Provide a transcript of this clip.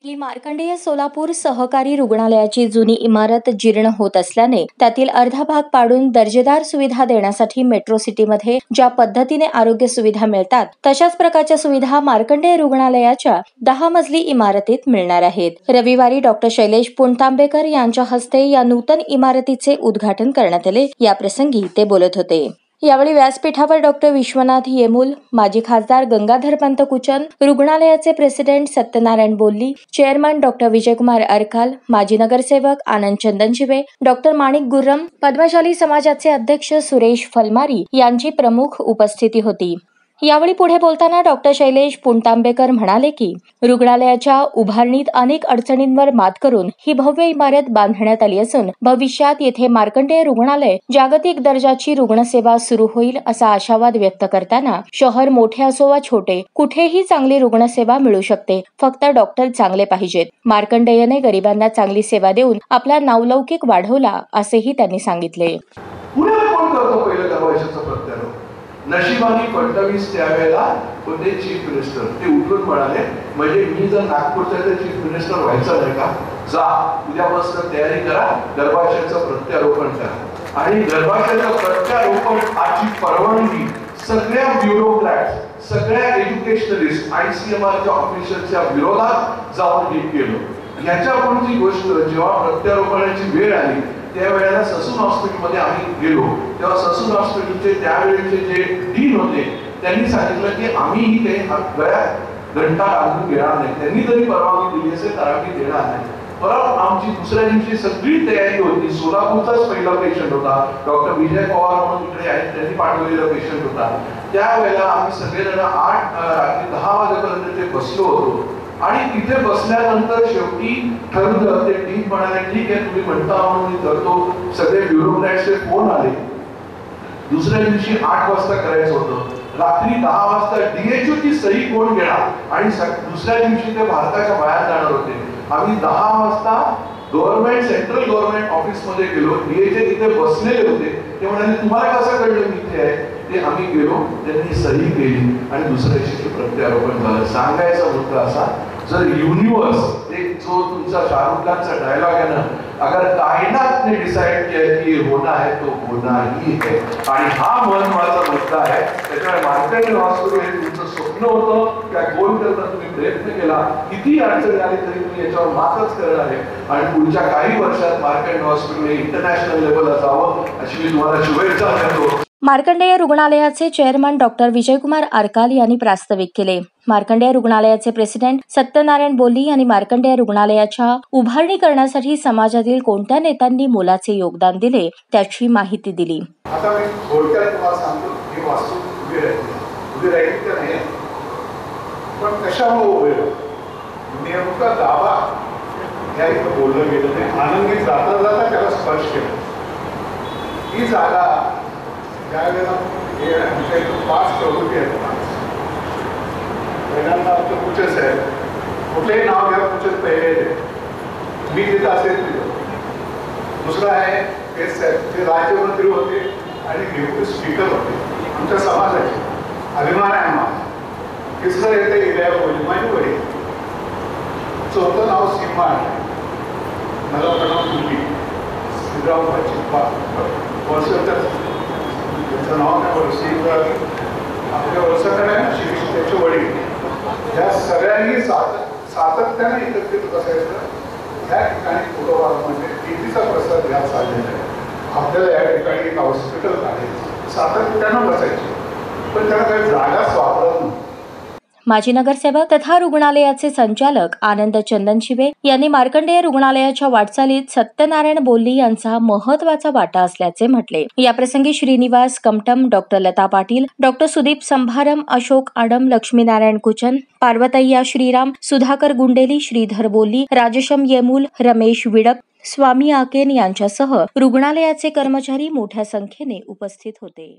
की मार्कंडेय सोलापूर सहकारी रुग्णालयाची जुनी इमारत जीर्ण होत असल्याने त्यातील अर्धा भाग पाडून दर्जेदार सुविधा देण्यासाठी मेट्रो सिटीमध्ये ज्या पद्धतीने आरोग्य सुविधा मिळतात तशाच प्रकारच्या सुविधा मार्कंडेय रुग्णालयाच्या 10 मजली इमारतीत मिळणार आहेत। रविवारी डॉक्टर शैलेश पुणतांबेकर यांच्या हस्ते या नूतन इमारतीचे उद्घाटन करण्यात आले। या प्रसंगी ते बोलत होते। यावेळी व्यासपीठावर डॉक्टर विश्वनाथ येमूल, माजी खासदार गंगाधरपंत कुचन, रुग्णालयाचे प्रेसिडेंट सत्यनारायण बोल्ली, चेअरमन डॉक्टर विजयकुमार अरकाल, माजी नगरसेवक आनंद चंदनशिवे, डॉक्टर माणिक गुर्रम, पद्मशाली समाजाचे अध्यक्ष सुरेश फलमारी यांची प्रमुख उपस्थिती होती। यावेळी पुढे बोलताना डॉक्टर शैलेश पुणतांबेकर म्हणाले की रुग्णालयाच्या उभारणीत अनेक अडचणींवर मात करून ही भव्य इमारत बांधण्यात आली असून भविष्यात येथे मार्कंडेय रुग्णालय जागतिक दर्जाची रुग्णसेवा सुरू होईल असा आशावाद व्यक्त करताना शहर मोठे असो वा छोटे कुठेही चांगली रुग्णसेवा मिळू शकते, फक्त डॉक्टर चांगले पाहिजेत। मार्कंडेयने गरिबांना चांगली सेवा देऊन आपला नावलौकिक वाढवला असेही त्यांनी सांगितले। नशिबाने फडणवीस त्यावेळेला होते चीफ मिनिस्टर। ते उठून म्हणाले, म्हणजे मी जर नागपूरचा चीफ मिनिस्टर व्हायचं नाही का, जा उद्यापासून तयारी करा, गर्भाशयाचं प्रत्यारोपण करा। आणि गर्भाशयाचं प्रत्यारोपण आजची परवानगी सगळ्या ब्युरोक्रॅट्स, सगळ्या एज्युकेशनलिस्ट, ICMRच्या ऑफिसरच्या विरोधात जाऊन मी केलं। याच्यापुढची गोष्ट, जेव्हा प्रत्यारोपणाची वेळ आली त्यावेळेला ससून हॉस्पिटलमध्ये आम्ही गेलो, तेव्हा ससून हॉस्पिटलचे त्यावेळेचे जे डीन होते त्यांनी सांगितलं की आम्हीही काही गळ्यात घंटा घालून घेणार नाही। त्यांनी जरी परवानगी दिली असेल तर आम्ही देणार नाही। परत आमची दुसऱ्या दिवशी सगळी तयारी होती। सोलापूरचाच पहिला पेशंट होता, डॉक्टर विजय पवार म्हणून इकडे आहेत, त्यांनी पाठवलेला पेशंट होता। त्यावेळेला आम्ही सगळेजण रात्री 10 वाजेपर्यंत ते बसलो होतो आणि तिथे बसल्यानंतर शेवटी ठरलं, ते टीम म्हणाले ठीक आहे तुम्ही म्हणता म्हणून मी करतो। सगळे ब्युरोक्रॅट्सचे फोन आले। दुसऱ्या दिवशी 8 वाजता करायचं होतं, रात्री 10 वाजता DHO ची सही कोण घेणार आणि दुसऱ्या दिवशी ते भारताच्या बाहेर जाणार होते। आम्ही 10 वाजता गव्हर्नमेंट, सेंट्रल गव्हर्नमेंट ऑफिस मध्ये गेलो। DHO तिथे बसलेले होते। ते म्हणाले तुम्हाला कसं कळलं मी इथे आहे? ते आम्ही गेलो, त्यांनी सही केली आणि दुसऱ्या दिवशी प्रत्यारोपण झालं। सांगायचा मुद्दा असा, जर युनिवर्स, एक जो तुमचा शाहरुख खानचा डायलॉग आहे ना, अगर कायनात ने डिसाइड किया की होना है तो होना ही है, आणि हा महत्वाचा मुद्दा आहे। त्याच्यामुळे मार्कंडेय हॉस्पिटल हे तुमचं स्वप्न होतं, त्या गोल करता तुम्ही प्रयत्न केला, किती अडचणी आली तरी तुम्ही याच्यावर मातच करणार आहे आणि पुढच्या काही वर्षात मार्कंडेय हॉस्पिटल हे इंटरनॅशनल लेवलला जावं अशी मी तुम्हाला शुभेच्छा देतो। मार्कंडेय रुग्णालयाचे चेअरमन डॉक्टर विजयकुमार अरकाल यांनी प्रास्ताविक केले। मार्कंडेय रुग्णालयाचे प्रेसिडेंट सत्यनारायण बोल्ली यांनी मार्कंडेय रुग्णालयाच्या उभारणी करण्यासाठी समाजातील कोणत्या नेत्यांनी मोलाचे योगदान दिले त्याची माहिती दिली। आता मी थोडक्यात तुम्हाला सांगतो की वास्तू उभी राहिली तर नाही, पण कशामुळे उभे नेमका दावा या इथं बोललं गेलं नाही। आनंदी जाता जाता त्याला स्पर्श केला। ही जागा त्यावेळेला हे आमच्या इथं 5 प्रवृत्ती आहेत। पहिल्यांदा आमचं कुचस आहे, कुठलेही नाव घ्या, कुचस पहिले मी तिथं असेल तिथं। दुसरं आहे तेच साहेब, ते राज्यमंत्री होते आणि डेप्युटी स्पीकर होते आमच्या समाजाचे, अभिमान आहे आम्हाला। तिसरं येते इल्या बोली, माझी वडील। चौथं नाव सीमा आहे, मला प्रणाम मुली श्रीराम वर्षाचं त्याचं नाव काय वर्षी आपल्या वर्षाकडे आहे ना, शिरीष त्याचे वडील। या सगळ्यांनी सातत्याने एकत्रित बसायचं। या ठिकाणी म्हणजे नीतीचा प्रसार घ्या चाललेला आहे। आपल्याला या ठिकाणी एक हॉस्पिटल काढायचं, सातत्यानं बसायचे, पण त्याला काही जागाच वापरत नाही। माजी नगरसेवक तथा रुग्णालयाचे संचालक आनंद चंदनशिवे यांनी मार्कंडेय रुग्णालयाच्या वाटचालीत सत्यनारायण बोल्ली यांचा महत्वाचा वाटा असल्याचे म्हटले। या प्रसंगी श्रीनिवास कमटम, डॉक्टर लता पाटील, डॉक्टर सुदीप संभारम, अशोक आडम, लक्ष्मीनारायण कुचन, पार्वतय्या श्रीराम, सुधाकर गुंडेली, श्रीधर बोल्ली, राजशम येमूल, रमेश विडप, स्वामी आकेन यांच्यासह रुग्णालयाचे कर्मचारी मोठ्या संख्येने उपस्थित होते।